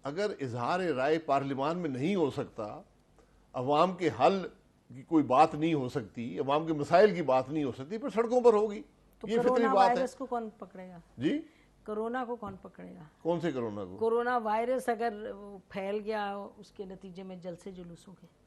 اگر اظہار رائے پارلیمان میں نہیں ہو سکتا, عوام کے حل کی کوئی بات نہیں ہو سکتی, عوام کے مسائل کی بات نہیں ہو سکتی, پھر سڑکوں پر ہوگی. تو یہ فطری کرونا بات ہے. وائرس کو کون پکڑے گا جی کرونا کو کون پکڑے گا؟ کون سے کرونا کو؟ کرونا وائرس اگر پھیل گیا اس کے نتیجے میں جلسے جلوس ہو گئے.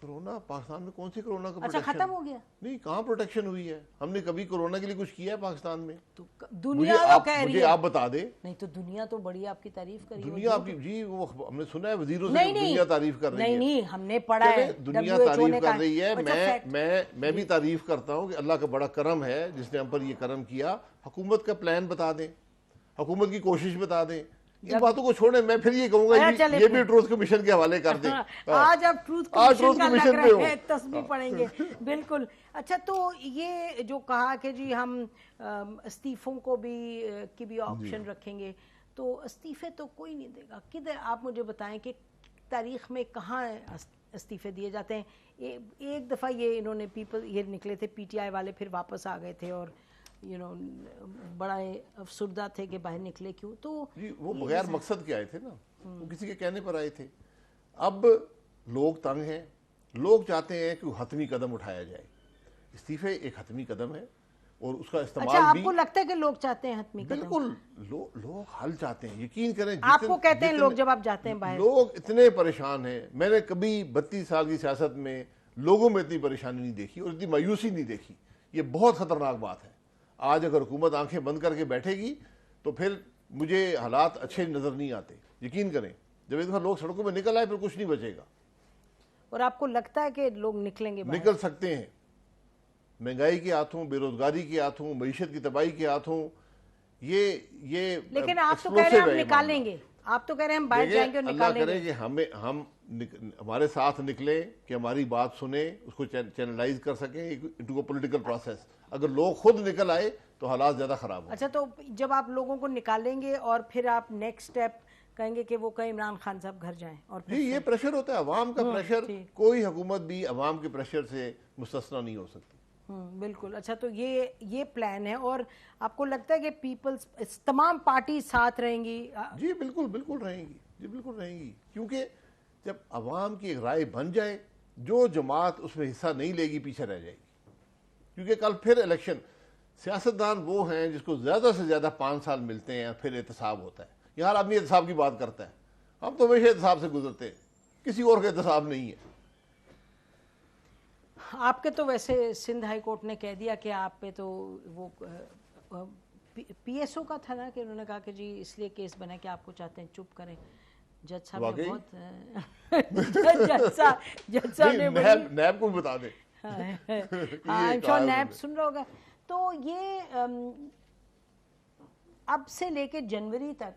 کرونا پاکستان میں کون سی کرونا کا اچھا ختم ہو گیا؟ نہیں, کہاں پروٹیکشن ہوئی ہے؟ ہم نے کبھی کرونا کے لیے کچھ کیا ہے پاکستان میں؟ تو دنیا تو کہہ رہی مجھے ہے, آپ بتا دیں. نہیں تو دنیا تو بڑی آپ کی تعریف کری, دنیا آپ کی, جی وہ ہم نے سنا ہے وزیروں سے دنیا تعریف کر رہی ہے. نہیں ہم نے پڑھا ہے دنیا تعریف کر رہی ہے. میں بھی تعریف کرتا ہوں کہ اللہ کا بڑا کرم ہے جس نے ہم پر یہ کرم کیا. حکومت کا پلان بتا دیں, حکومت کی کوشش بتا دیں, इन बातों को छोड़े, मैं फिर ये कहूंगा ये भी ट्रूथ कमीशन के हवाले कर दें। आज आप ट्रूथ कमीशन का लग रहे हैं, तस्वीर पढ़ेंगे बिल्कुल। अच्छा, तो ये जो कहा कि जी हम इस्तीफों को भी ऑप्शन रखेंगे, तो इस्तीफे तो कोई नहीं देगा। किधर आप मुझे बताएं कि तारीख में कहाँ इस्तीफे दिए जाते हैं? एक दफ़ा ये इन्होंने ये निकले थे पीटीआई वाले, फिर वापस आ गए थे और बड़ा अफसुर्दा थे कि बाहर निकले क्यों। तो जी वो बगैर मकसद के आए थे ना, वो किसी के कहने पर आए थे। अब लोग तंग हैं, लोग चाहते हैं कि हतमी कदम उठाया जाए। इस्तीफे एक हतमी कदम है और उसका इस्तेमाल अच्छा, आपको लगता है कि लोग चाहते हैं हतमी कदम? बिल्कुल, लोग हल चाहते हैं, यकीन करें। आपको कहते हैं लोग जब आप जाते हैं बाहर? लोग इतने परेशान हैं, मैंने कभी 32 साल की सियासत में लोगों में इतनी परेशानी नहीं देखी और इतनी मायूसी नहीं देखी। ये बहुत खतरनाक बात है। आज अगर हुकूमत आंखें बंद करके बैठेगी तो फिर मुझे हालात अच्छे नजर नहीं आते। यकीन करें, जब एक दफा लोग सड़कों में निकल आए फिर कुछ नहीं बचेगा। और आपको लगता है कि लोग निकलेंगे बाहर? निकल सकते हैं। महंगाई के हाथों, बेरोजगारी के हाथों, मईशत की तबाही के हाथों, ये लेकिन आप तो कह रहे हैं हम निकालेंगे, आप तो कह रहे हैं हम बाहर जाएंगे और अल्लाह निकालेंगे। करे कि हम हमारे साथ निकले, कि हमारी बात सुने, उसको चैनलाइज कर सकें इनटू पॉलिटिकल प्रोसेस। अगर लोग खुद निकल आए तो हालात ज्यादा खराब हो। अच्छा, तो जब आप लोगों को निकालेंगे और फिर आप नेक्स्ट स्टेप कहेंगे कि वो कहीं इमरान खान साहब घर जाएं, और फिर जी ये प्रेशर होता है, अवाम का प्रेशर। कोई हुकूमत भी अवाम के प्रेशर से मुस्तस्ना नहीं हो सकती। बिल्कुल। अच्छा, तो ये प्लान है, और आपको लगता है कि पीपल्स तमाम पार्टी साथ रहेंगी? जी बिल्कुल बिल्कुल रहेंगी, जी बिल्कुल रहेंगी। क्योंकि जब अवाम की एक राय बन जाए, जो जमात उसमें हिस्सा नहीं लेगी पीछे रह जाएगी। क्योंकि कल फिर इलेक्शन, सियासतदान वो हैं जिसको ज्यादा से ज्यादा 5 साल मिलते हैं, फिर एहतसाब होता है। यहाँ आदमी एहतसाब की बात करता है, हम तो हमेशा एहतसाब से गुजरते हैं, किसी और का एहतसाब नहीं है। आपके तो वैसे सिंध हाई कोर्ट ने कह दिया कि आप पे तो वो पीएसओ का था ना, कि उन्होंने कहा कि जी इसलिए केस बना कि आपको चाहते हैं चुप करें। जज साहब ने बहुत जज साहब ने नैब को बता दे। हाँ, नैब सुन रहा होगा। तो ये अब से लेके जनवरी तक,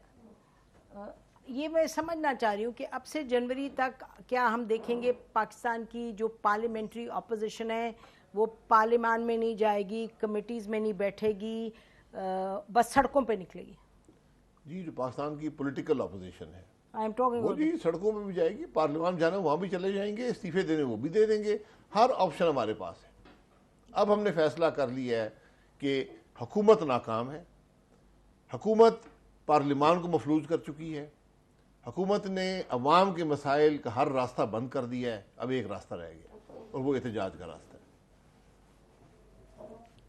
ये मैं समझना चाह रही हूँ कि अब से जनवरी तक क्या हम देखेंगे पाकिस्तान की जो पार्लियामेंट्री अपोजिशन है वो पार्लियामान में नहीं जाएगी, कमिटीज़ में नहीं बैठेगी, बस सड़कों पे निकलेगी? जी, जो पाकिस्तान की पॉलिटिकल अपोजिशन है आई एम टॉकिंग वो जी सड़कों में भी जाएगी, पार्लियामान जाना वहाँ भी चले जाएंगे, इस्तीफे देने वो भी दे देंगे। हर ऑप्शन हमारे पास है। अब हमने फैसला कर लिया है कि हुकूमत नाकाम है, हुकूमत पार्लियामान को मफलूज कर चुकी है, हुकूमत ने अवाम के मसाइल का हर रास्ता बंद कर दिया है। अब एक रास्ता रह गया और वो एहतजाज का रास्ता है।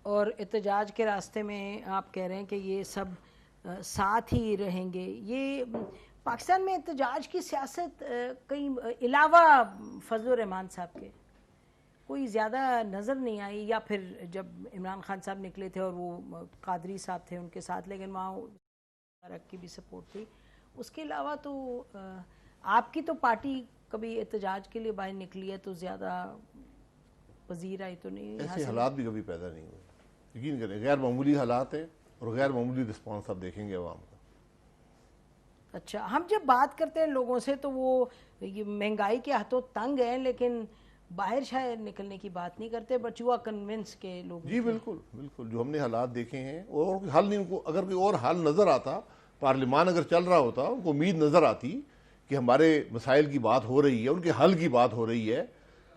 और एहतजाज के रास्ते में आप कह रहे हैं कि ये सब साथ ही रहेंगे। ये पाकिस्तान में एहतजाज की सियासत कहीं अलावा फजल रहमान साहब के कोई ज़्यादा नज़र नहीं आई, या फिर जब इमरान खान साहब निकले थे और वो कादरी साहब थे उनके साथ, लेकिन वहाँ की भी सपोर्ट थी। उसके अलावा तो आपकी तो पार्टी कभी एहतजाज के लिए बाहर निकली है तो ज़्यादा वजीर आई तो नहीं? ऐसे हालात भी कभी पैदा नहीं हुए, यकीन करें। गैर मामूली हालात हैं और गैर मामूली रिस्पॉन्स आप देखेंगे अवाम का। अच्छा, हम जब बात करते हैं लोगों से तो वो ये महंगाई के हाथों तंग हैं, लेकिन बाहर शायद निकलने की बात नहीं करते, बट यू आर कन्विंस के लोग। जी बिल्कुल बिल्कुल, जो हमने हालात देखे हैं और हल नहीं, उनको अगर कोई और हल नज़र आता, पार्लियामान अगर चल रहा होता, उनको उम्मीद नज़र आती कि हमारे मसाइल की बात हो रही है, उनके हल की बात हो रही है,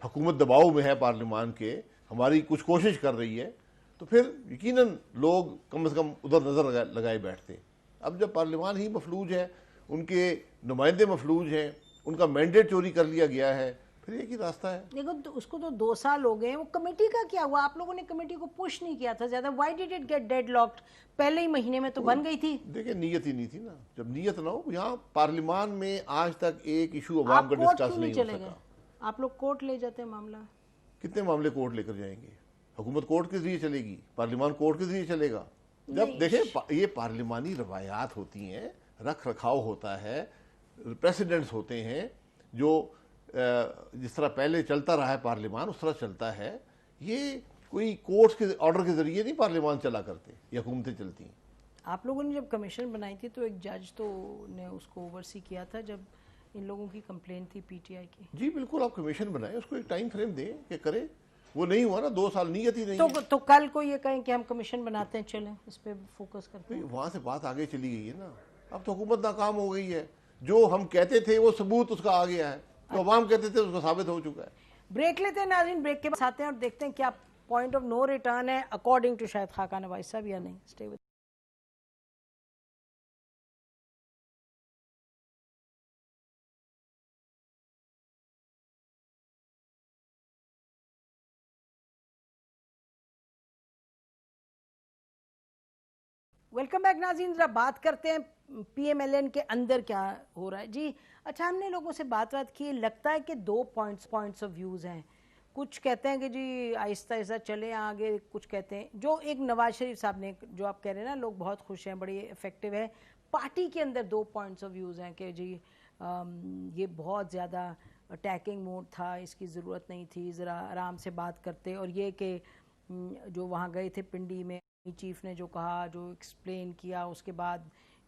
हुकूमत दबाव में है पार्लियामान के, हमारी कुछ कोशिश कर रही है, तो फिर यकीनन लोग कम से कम उधर नज़र लगाए बैठते। अब जब पार्लियामान ही मफलूज है, उनके नुमाइंदे मफलूज हैं, उनका मैंडेट चोरी कर लिया गया है, फिर एक ही रास्ता है। देखो तो उसको तो 2 साल हो गए। वो कमेटी का क्या हुआ? आप लोगों ने कमेटी को पुश नहीं किया था ज़्यादा? Why did it get deadlocked? पहले ही महीने में तो बन गई थी। देखिए, नीयत ही नहीं थी ना। जब नीयत ना हो, यहाँ पार्लियामान में आज तक एक इशू अवाम का डिस्कस नहीं हो सका। आप लोग कोर्ट ले जाते हैं मामला? कितने मामले कोर्ट लेकर जाएंगे? हुकूमत कोर्ट के जरिए चलेगी, पार्लियामान कोर्ट के जरिए चलेगा। जब देखें, ये पार्लियामानी रवायात होती हैं, रख रखाव होता है, प्रेसिडेंट्स होते हैं, जो जिस तरह पहले चलता रहा है पार्लियामान उस तरह चलता है। ये कोई कोर्ट्स के ऑर्डर के जरिए नहीं पार्लियामान चला करते, ये हुकूमतें चलती हैं। آپ لوگوں نے جب کمیشن بنائی تھی تو ایک جج تو نے اس کو اوورسی کیا تھا جب ان لوگوں کی کمپلین تھی پی ٹی آئی کی. جی بالکل, آپ کمیشن بنائیں, اس کو ایک ٹائم فریم دیں کہ کرے. وہ نہیں ہوا نا, 2 سال نیت ہی نہیں ہے. تو کل کو یہ کہیں کہ ہم کمیشن بناتے ہیں, چلیں اس پہ فوکس کرتے ہیں. وہاں سے بات آگے چلی گئی ہے نا, اب تو حکومت ناکام ہو گئی ہے. جو ہم کہتے تھے وہ ثبوت اس کا آ گیا ہے, جو عوام کہتے تھے اس کا ثابت ہو چکا ہے. بریک لیتے ہیں ناظرین, بریک کے بعد آتے ہیں اور دیکھتے ہیں کیا پوائنٹ آف نو ریٹرن ہے اکارڈنگ ٹو شاہد خاقان نواز صاحب یا نہیں. اسٹے ود ویلکم بیک ناظرین. ذرا بات کرتے ہیں پی ایم ایل این کے اندر کیا ہو رہا ہے. جی اچھا, ہم نے لوگوں سے بات کی, لگتا ہے کہ 2 پوائنٹس آف ویوز ہیں. کچھ کہتے ہیں کہ جی آہستہ آہستہ چلیں آگے, کچھ کہتے ہیں جو ایک نواز شریف صاحب نے جو آپ کہہ رہے ہیں نا, لوگ بہت خوش ہیں, بڑی افیکٹو ہے. پارٹی کے اندر 2 پوائنٹس آف ویوز ہیں کہ جی یہ بہت زیادہ اٹیکنگ موڈ تھا, اس کی ضرورت نہیں تھی, ذرا آرام سے بات کرتے. اور یہ کہ جو وہاں گئے تھے پنڈی میں, چیف نے جو کہا, جو ایکسپلین کیا, اس کے بعد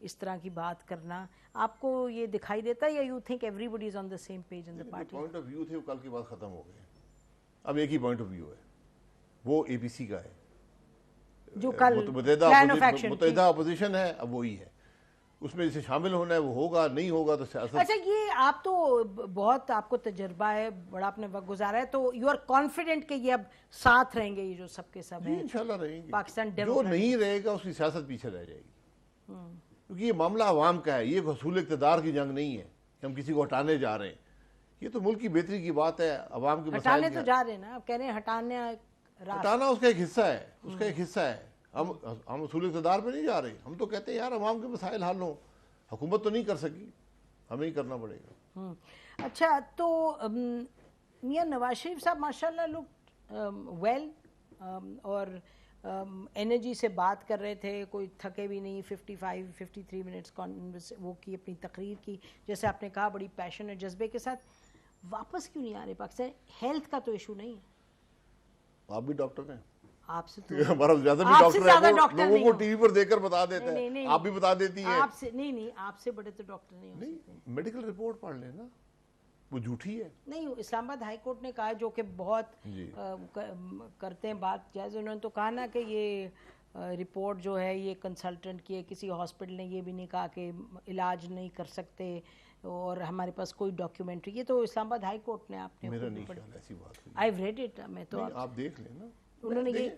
اس طرح کی بات کرنا, آپ کو یہ دکھائی دیتا ہے یا you think everybody is on the same page in the party? Point of view تھے وہ کل کے بعد ختم ہو گئے. اب ایک ہی پوائنٹ آف ویو ہے, وہ اے پی سی کا ہے, جو کل متحدہ اپوزیشن ہے, اب وہی ہے. اس میں جسے شامل ہونا ہے وہ ہوگا, نہیں ہوگا تو سیاست. اچھا, یہ آپ تو بہت, آپ کو تجربہ ہے, بڑا آپ نے وقت گزارا ہے, تو یو آر کانفیڈنٹ کہ یہ اب ساتھ رہیں گے, یہ جو سب کے سب ہیں انشاءاللہ رہیں گے. پاکستان جو نہیں رہے گا اس کی سیاست پیچھے رہ جائے گی, کیونکہ یہ معاملہ عوام کا ہے. یہ حصول اقتدار کی جنگ نہیں ہے کہ ہم کسی کو ہٹانے جا رہے ہیں. یہ تو ملک کی بہتری کی بات ہے, عوام کے مسائل. ہٹانے تو جا رہے ہیں نا, آپ کہہ رہے ہیں ہٹانا اس کا ایک حصہ ہے, اس کا ایک حصہ ہے. ہم حصول اقتدار پہ نہیں جا رہے, ہم تو کہتے ہیں یار عوام کے مسائل حل ہوں. حکومت تو نہیں کر سکی, ہمیں ہی کرنا پڑے گا. اچھا, تو میاں نواز شریف صاحب ماشاءاللہ لک ویل, اور انرجی سے بات کر رہے تھے, کوئی تھکے بھی نہیں. 53 منٹس وہ کی اپنی تقریر کی, جیسے آپ نے کہا بڑی پیشن اور جذبے کے ساتھ. واپس کیوں نہیں آ رہے پاکستان؟ ہیلتھ کا تو ایشو نہیں ہے. آپ بھی ڈاکٹر ہیں, آپ سے تو ہمارا زیادہ بھی ڈاکٹر ہے, لوگوں کو ٹی وی پر دیکھ کر بتا دیتے ہیں, آپ بھی بتا دیتی ہیں. آپ سے نہیں, آپ سے بڑے تو ڈاکٹر نہیں ہو سکتے. میڈیکل رپورٹ پڑھ لیں نا, وہ جھوٹی ہے. نہیں, اسلام آباد ہائی کورٹ نے کہا, جو کہ بہت کرتے ہیں بات جائز, انہوں نے تو کہا نا کہ یہ رپورٹ جو ہے یہ کنسلٹنٹ کی ہے, کسی ہاسپٹل نے یہ بھی نہیں کہا کہ علاج نہیں کر سکتے, اور ہمارے پاس کوئی ڈاکیومنٹری. یہ تو اسلام آباد ہائی کورٹ نے, آپ نے میرا نہیں خیال ایسی بات ہوئی. آئی ریڈ اٹ, میں تو آپ دیکھ لیں نا. انہوں نے یہ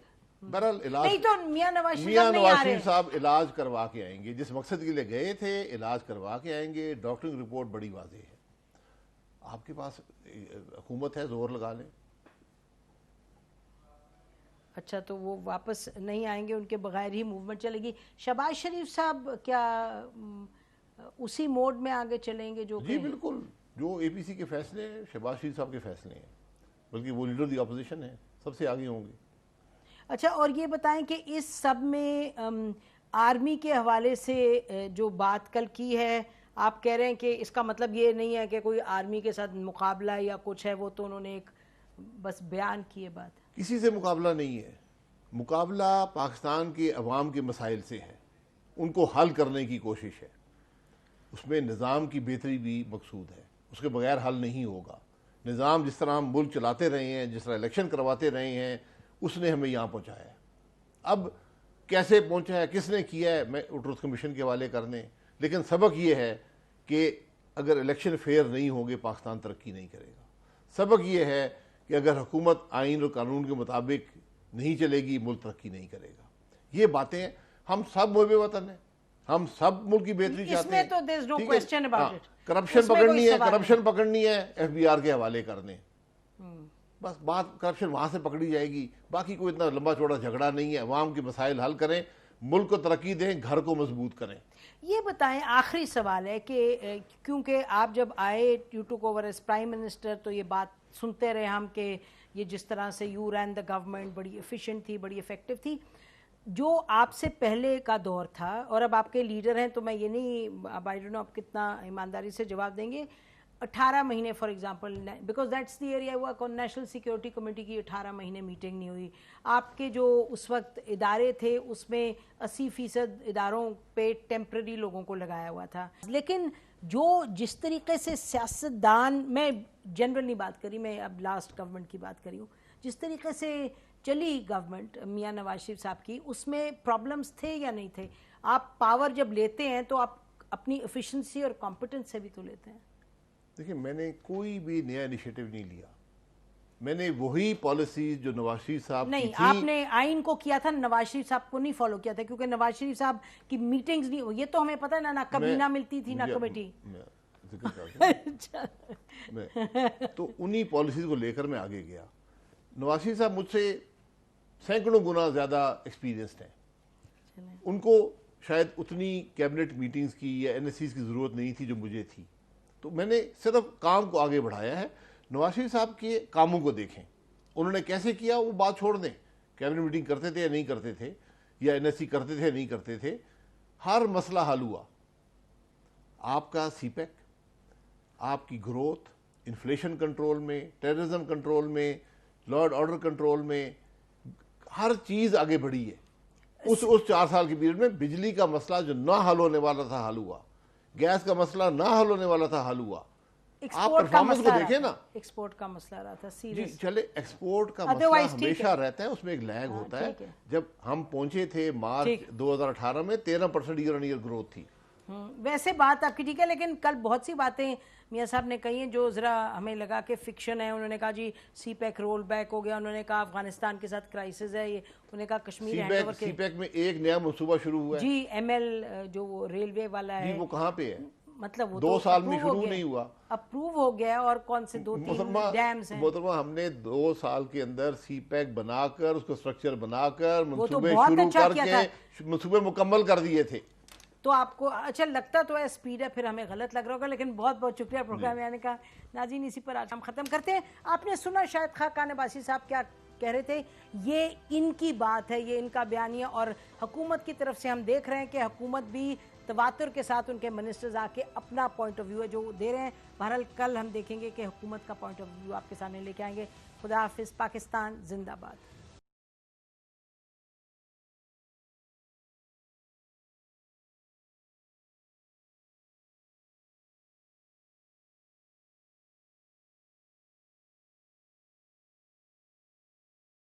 بہرحال علاج, نہیں تو میاں نواز شریف صاحب علاج کروا کے آئیں گے, جس مقصد کے لیے گئے تھے علاج کروا کے آئیں گے. ڈاکٹرنگ رپورٹ بڑی واضح ہے. آپ کے پاس حکومت ہے, زور لگا لیں. اچھا, تو وہ واپس نہیں آئیں گے, ان کے بغیر ہی موومنٹ چلے گی. شہباز شریف صاحب کیا اسی موڈ میں آگے چلیں گے جو؟ جی بالکل, جو اے پی سی کے فیصلے ہیں شہباز شریف صاحب کے فیصلے ہیں, بلکہ وہ لیڈر دی اپوزیشن ہے, سب سے آگے ہوں گے. اچھا, اور یہ بتائیں کہ اس سب میں آرمی کے حوالے سے جو بات کل کی ہے, آپ کہہ رہے ہیں کہ اس کا مطلب یہ نہیں ہے کہ کوئی آرمی کے ساتھ مقابلہ یا کچھ ہے, وہ تو انہوں نے ایک بس بیان کیے بات. کسی سے مقابلہ نہیں ہے. مقابلہ پاکستان کے عوام کے مسائل سے ہے, ان کو حل کرنے کی کوشش ہے. اس میں نظام کی بہتری بھی مقصود ہے, اس کے بغیر حل نہیں ہوگا. نظام جس طرح ہم ملک چلاتے رہے ہیں, جس طرح الیکشن کرواتے رہے ہیں, اس نے ہمیں یہاں پہنچایا ہے. اب کیسے پہنچا ہے, کس نے کیا ہے, میں ٹروتھ کمیشن کے حوالے کر دیں. لیکن سبق یہ ہے کہ اگر الیکشن فیئر نہیں ہوں گے پاکستان ترقی نہیں کرے گا. سبق یہ ہے کہ اگر حکومت آئین اور قانون کے مطابق نہیں چلے گی, ملک ترقی نہیں کرے گا. یہ باتیں, ہم سب محب وطن ہیں, ہم سب ملک کی بہتری چاہتے ہیں. اس میں تو there is no question about it. Corruption پکڑنی ہے, ایف بی آر کے حوالے کر دیں. بس بات کرپشن وہاں سے پکڑی جائے گی. باقی کوئی اتنا لمبا چوڑا جھگڑا نہیں ہے. عوام کے مسائل حل کریں, ملک کو ترقی دیں, گھر کو مضبوط کریں. یہ بتائیں, آخری سوال ہے کہ کیونکہ آپ جب آئے, یو ٹوک اوور ایز پرائم منسٹر, تو یہ بات سنتے رہے ہم کہ یہ جس طرح سے یو رین دا گورنمنٹ بڑی ایفیشینٹ تھی, بڑی افیکٹو تھی. جو آپ سے پہلے کا دور تھا, اور اب آپ کے لیڈر ہیں, تو میں یہ نہیں, اب آئی ڈونٹ نو آپ کتنا ایمانداری سے جواب دیں گے, 18 महीने for example, because that's the area I work on, national security committee की 18 महीने मीटिंग नहीं हुई। आपके जो उस वक्त इदारे थे उसमें 80% इदारों पे टेम्पररी लोगों को लगाया हुआ था। लेकिन जो जिस तरीके से सियासतदान, मैं जनरली बात करी, मैं अब लास्ट गवर्नमेंट की बात करी हूँ, जिस तरीके से चली गवर्नमेंट मियां नवाज शरीफ साहब की, उसमें प्रॉब्लम्स थे या नहीं थे? आप पावर जब लेते हैं तो आप अपनी एफिशिएंसी और कॉम्पिटेंस से भी तो लेते हैं। देखिए, मैंने कोई भी नया इनिशिएटिव नहीं लिया, मैंने वही पॉलिसीज जो नवाज शरीफ साहब नहीं, की थी। आपने आइन को किया था, नवाज शरीफ साहब को नहीं फॉलो किया था, क्योंकि नवाज शरीफ साहब की मीटिंग्स नहीं, ये तो हमें पता है ना कबीना मिलती थी ना कमेटी। जिक्र करता हूं। तो उन्हीं पॉलिसीज को लेकर मैं आगे गया। नवाज शरीफ साहब मुझसे सैकड़ों गुना ज्यादा एक्सपीरियंस्ड हैं, उनको शायद उतनी कैबिनेट मीटिंग्स की या एनएससीज की जरूरत नहीं थी जो मुझे थी, तो मैंने सिर्फ काम को आगे बढ़ाया है। नवाज शरीफ साहब के कामों को देखें, उन्होंने कैसे किया वो बात छोड़ दें, कैबिनेट मीटिंग करते थे या नहीं करते थे, या एनएससी करते थे या नहीं करते थे, हर मसला हल हुआ। आपका सीपैक, आपकी ग्रोथ, इन्फ्लेशन कंट्रोल में, टेररिज्म कंट्रोल में, लॉ एंड ऑर्डर कंट्रोल में, हर चीज आगे बढ़ी है। उस 4 साल के पीरियड में बिजली का मसला जो ना हल होने वाला था हल हुआ, गैस का मसला ना हल होने वाला था हल हुआ। आप परफॉर्मेंस को देखें ना, एक्सपोर्ट का मसला रहा था जी सीरियस। चले, एक्सपोर्ट का मसला हमेशा रहता है, उसमें एक लैग होता है। जब हम पहुंचे थे मार्च 2018 में 13% ईयर ऑन ईयर ग्रोथ थी। वैसे बात आपकी ठीक है, लेकिन कल बहुत सी बातें मियां साहब ने कही हैं जो जरा हमें लगा कि फिक्शन है। उन्होंने कहा जी सीपैक रोल बैक हो गया, उन्होंने कहा अफगानिस्तान के साथ क्राइसिस है, ये उन्होंने कहा कश्मीर हैंडओवर के सीपैक में एक नया मंसूबा शुरू हुआ है जी, एमएल जो वो रेलवे वाला है, जी, वो कहाँ पे है? मतलब वो 2 साल में शुरू नहीं हुआ, अप्रूव हो गया। और कौन से 2-3 डैम्स हैं? मोहतरमा, हमने 2 साल के अंदर सीपैक बनाकर, उसको स्ट्रक्चर बनाकर, मंसूबे बहुत शुरू अच्छा किया करके मंसूबे मुकम्मल कर दिए थे। तो आपको अच्छा लगता तो है स्पीड है, फिर हमें गलत लग रहा होगा, लेकिन बहुत बहुत शुक्रिया प्रोग्राम में आने का। नाज़रीन, इसी पर आज हम ख़त्म करते हैं। आपने सुना शायद खाकान अब्बासी साहब क्या कह रहे थे, ये इनकी बात है, ये इनका बयानिया, और हुकूमत की तरफ से हम देख रहे हैं कि हुकूमत भी तवातुर के साथ उनके मिनिस्टर्स आके अपना पॉइंट ऑफ व्यू है जो दे रहे हैं। बहरहाल कल हम देखेंगे कि हुकूमत का पॉइंट ऑफ व्यू आपके सामने लेके आएंगे। खुदा हाफिज़, पाकिस्तान जिंदाबाद।